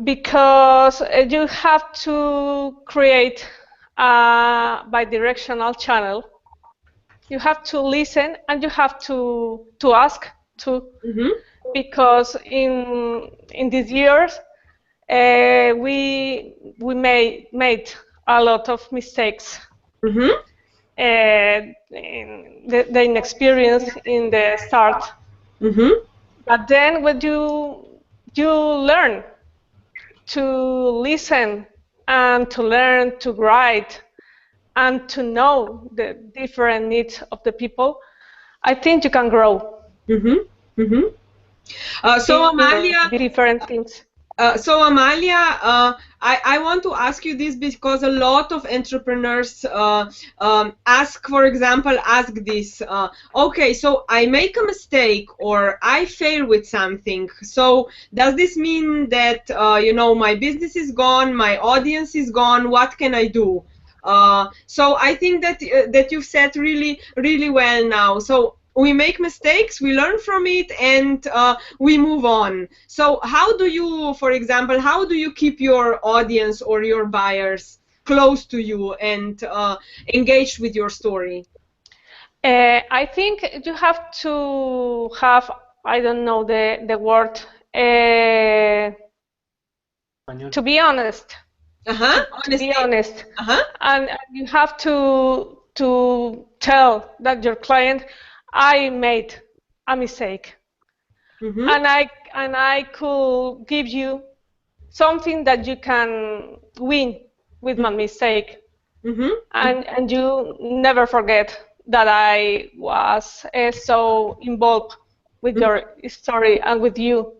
Because you have to create a bi-directional channel. You have to listen and you have to ask too. Because in these years we made a lot of mistakes. The inexperience in the start. But then when you learn to listen and to learn to write and to know the different needs of the people, I think you can grow. So Amalia, different things. I want to ask you this because a lot of entrepreneurs ask this. Okay, so I make a mistake or I fail with something. So does this mean that my business is gone, my audience is gone? What can I do? So I think that you've said really, really well now. So we make mistakes, we learn from it, and we move on. So how do you, for example, how do you keep your audience or your buyers close to you and engaged with your story? I think you have to have, I don't know the word, to be honest. To be honest. And you have to tell that your client, I made a mistake, and I could give you something that you can win with my mistake, and you never forget that I was so involved with your story and with you,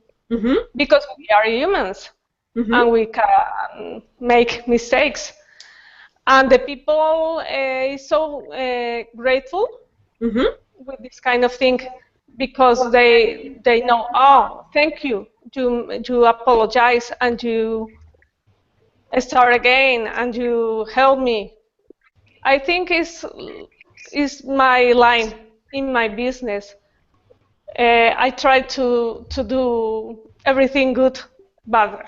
because we are humans and we can make mistakes, and the people is so grateful with this kind of thing, because they know, oh, thank you, you apologize and you start again and you help me. I think is my line in my business. I try to do everything good, but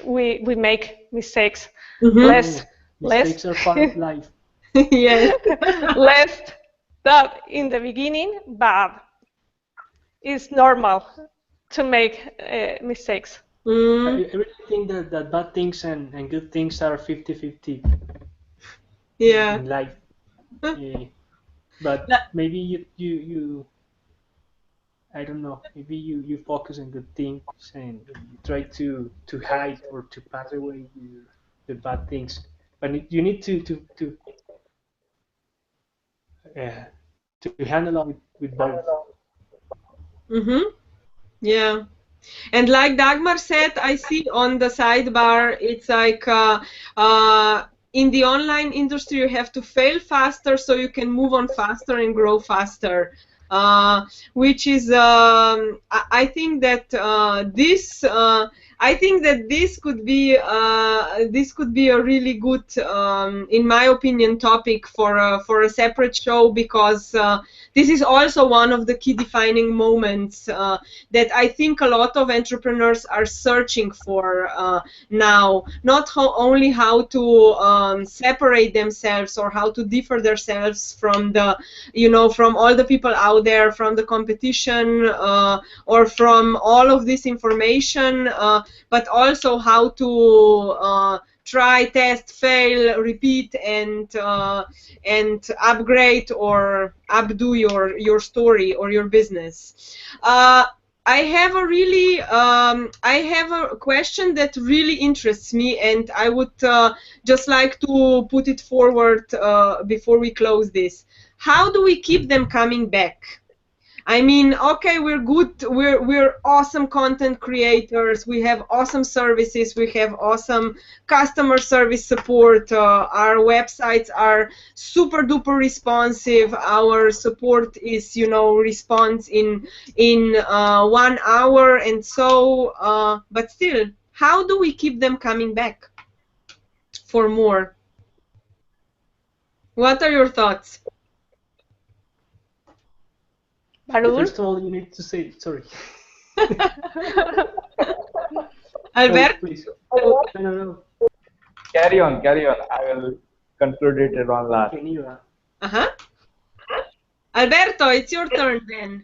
we make mistakes. Mistakes are part of life. Yes. Less that in the beginning, but it's normal to make mistakes. I really think that bad things and good things are 50-50 in life. But maybe you I don't know, maybe you focus on good things and you try to hide or to pass away the bad things. But you need to handle it with both. Yeah. And like Dagmar said, I see on the sidebar, it's like in the online industry, you have to fail faster so you can move on faster and grow faster. Which is, I think that this could be a really good, in my opinion, topic for a separate show, because this is also one of the key defining moments that I think a lot of entrepreneurs are searching for now. Not only how to separate themselves or how to differ themselves from from all the people out there, from the competition, or from all of this information, but also how to try, test, fail, repeat, and upgrade or updo your story or your business. I have a question that really interests me, and I would just like to put it forward before we close this. How do we keep them coming back? I mean, okay, we're good, we're awesome content creators, we have awesome services, we have awesome customer service support, our websites are super duper responsive, our support is, response in 1 hour, and so, but still, how do we keep them coming back for more? What are your thoughts? First of all, you need to say sorry. Albert? No, please. No. Carry on. I will conclude it on last. Alberto, it's your turn then.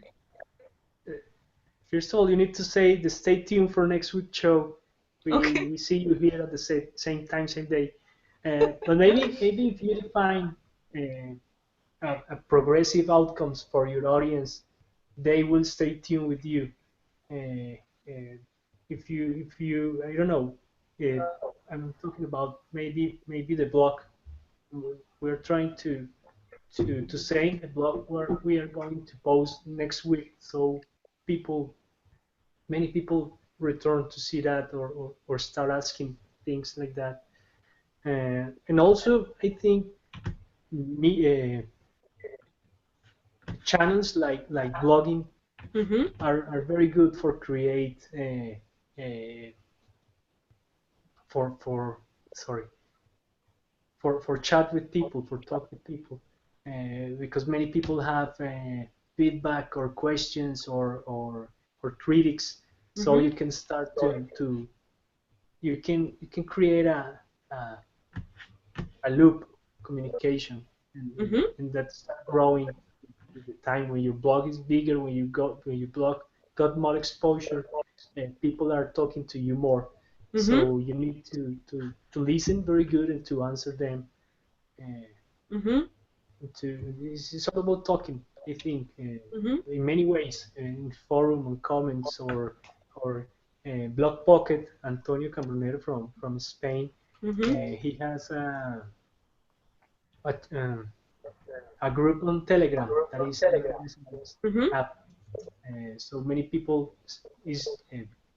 First of all, you need to say stay tuned for next week's show. We see you here at the same time, same day. But maybe if you define a progressive outcomes for your audience, they will stay tuned with you. If you I don't know, I'm talking about maybe the blog. We're trying to say the blog where we are going to post next week, so many people return to see that or start asking things like that. And also, I think channels like blogging are very good for create for chat with people, for talk with people, because many people have feedback or questions or critics, so you can start to you can create a loop communication, and that's growing with the time. When your blog is bigger, when you blog got more exposure, and people are talking to you more. So you need to listen very good and to answer them. It's all about talking, I think, in many ways, in forum, on comments, or Blog Pocket. Antonio Cambronero from Spain, he has a group on Telegram that is app. So many people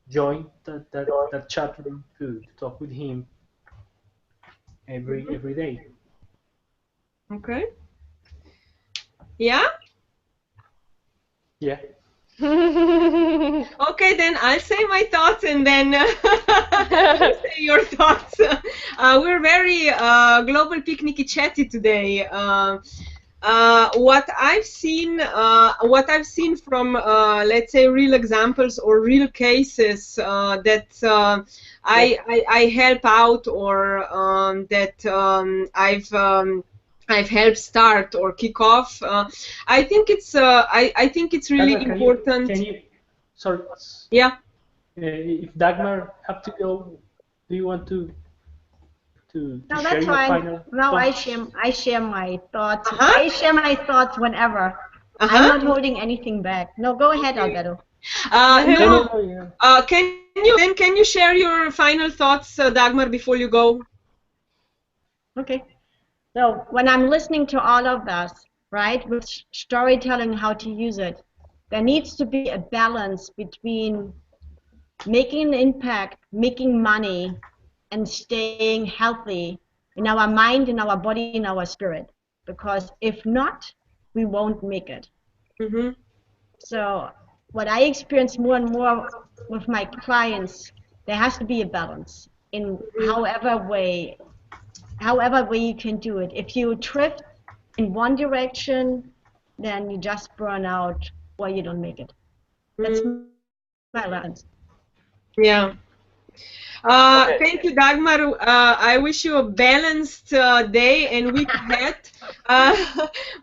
join that chat room to talk with him every day. Okay. Yeah? Yeah. Okay, then I'll say my thoughts, and then you say your thoughts. We're very global picnicky chatty today. What I've seen from let's say real examples or real cases that I help out, or that I've helped start or kick off. I think it's really important. Sorry. Yeah. If Dagmar have to go, do you want to no, share that's your fine. final No, thoughts? I share my thoughts. I share my thoughts whenever. I'm not holding anything back. No, go ahead, Alberto. Can you share your final thoughts, Dagmar, before you go? Okay. So when I'm listening to all of us, right, with storytelling, how to use it, there needs to be a balance between making an impact, making money, and staying healthy in our mind, in our body, in our spirit. Because if not, we won't make it. Mm-hmm. So what I experience more and more with my clients, there has to be a balance in however way you can do it. If you drift in one direction, then you just burn out or you don't make it. That's my lessons. Yeah. Okay. Thank you, Dagmar. I wish you a balanced day and week ahead.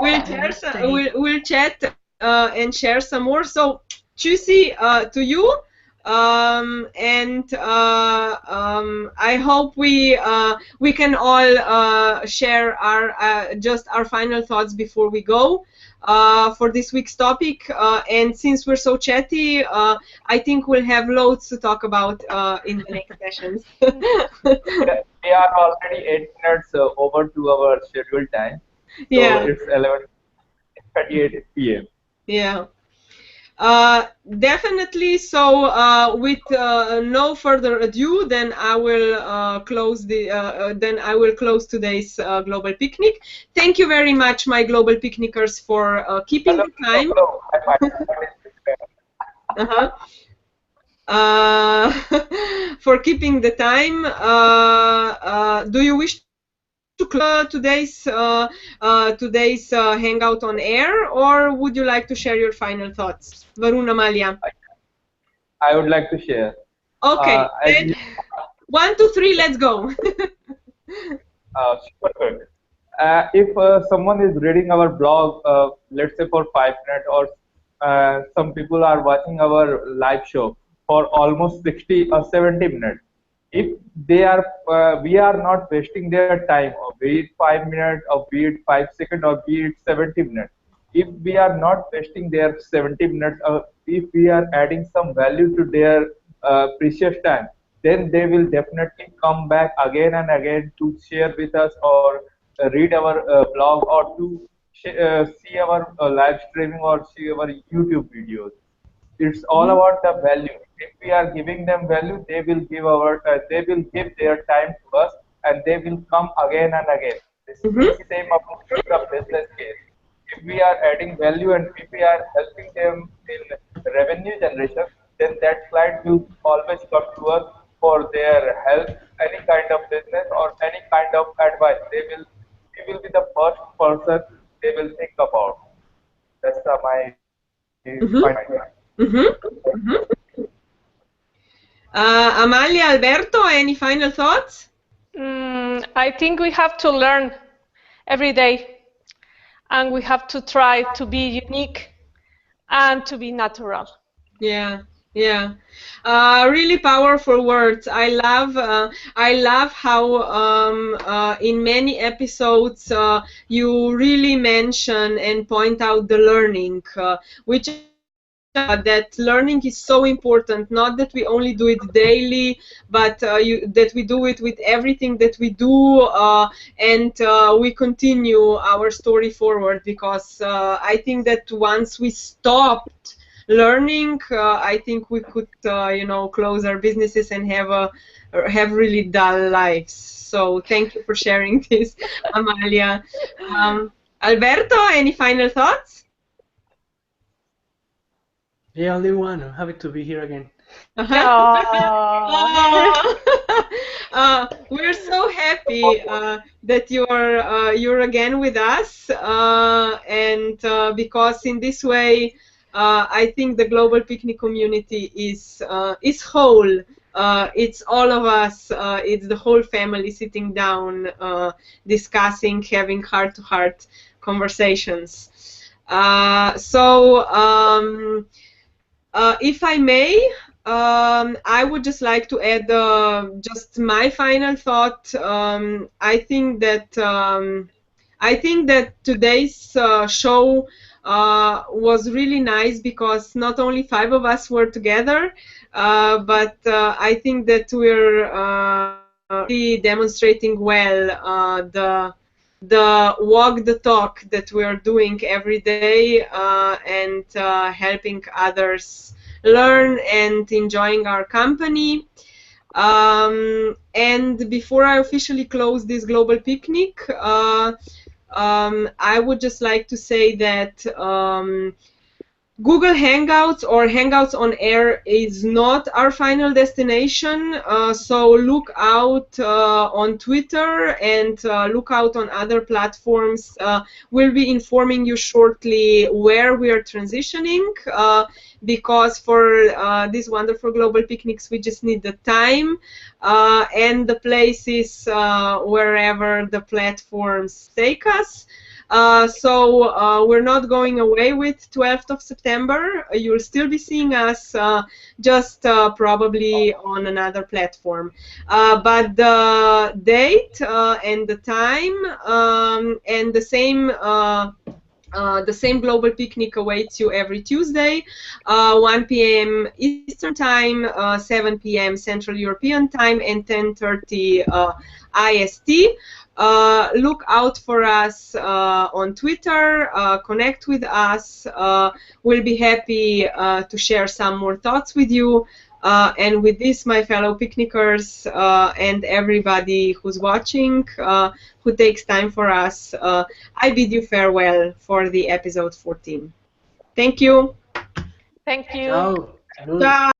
We'll chat and share some more. So, Chusi, to you. And I hope we can all share our just our final thoughts before we go for this week's topic. And since we're so chatty, I think we'll have loads to talk about in the next sessions. We are already 8 minutes over to our scheduled time. So Yeah. it's 11:38 p.m. Yeah. Definitely. So, with no further ado, then I will close today's global picnic. Thank you very much, my global picnickers, for keeping Hello, the time. hello. Uh-huh. For keeping the time. Do you wish to close today's hangout on air, or would you like to share your final thoughts, Varun, Amalia? I would like to share. Okay, As then you, 1, 2, 3, let's go. super good. If someone is reading our blog, let's say for 5 minutes, or some people are watching our live show for almost 60 or 70 minutes, if they are, we are not wasting their time, or be it 5 minutes, or be it 5 seconds, or be it 70 minutes. If we are not wasting their 70 minutes, if we are adding some value to their precious time, then they will definitely come back again and again to share with us, or read our blog, or to see our live streaming, or see our YouTube videos. It's all about the value. If we are giving them value, they will give their time to us, and they will come again and again. This Mhm. same approach to the business case. If we are adding value, and if we are helping them in revenue generation, then that client will always come to us for their help, any kind of business or any kind of advice. We will be the first person they will think about. That's my Mhm. final. Mhm. Mhm. Amalia, Alberto, any final thoughts? I think we have to learn every day, and we have to try to be unique and to be natural. Yeah, yeah. Really powerful words. I love how in many episodes you really mention and point out the learning, which that learning is so important. Not that we only do it daily, but that we do it with everything that we do, and we continue our story forward. Because I think that once we stopped learning, I think we could, close our businesses and have really dull lives. So thank you for sharing this, Amalia. Alberto, any final thoughts? Yeah, only one. I'm happy to be here again. Oh. We're so happy that you're again with us, and because in this way, I think the global picnic community is whole. It's all of us. It's the whole family sitting down, discussing, having heart-to-heart conversations. If I may, I would just like to add just my final thought. I think that today's show was really nice because not only 5 of us were together, but I think that we're really demonstrating well the walk the talk that we are doing every day, and helping others learn and enjoying our company. And before I officially close this global picnic, I would just like to say that Google Hangouts or Hangouts on Air is not our final destination, so look out on Twitter and look out on other platforms. We'll be informing you shortly where we are transitioning, because for these wonderful global picnics we just need the time and the places wherever the platforms take us. So we're not going away with 12th of September. You'll still be seeing us, just probably on another platform. But the date and the time and the same global picnic awaits you every Tuesday, 1 p.m. Eastern Time, 7 p.m. Central European Time, and 10:30 IST. Look out for us on Twitter, connect with us. We'll be happy to share some more thoughts with you. And with this, my fellow picnickers and everybody who's watching, who takes time for us, I bid you farewell for the episode 14. Thank you. Thank you. Ciao. Salud. Ciao.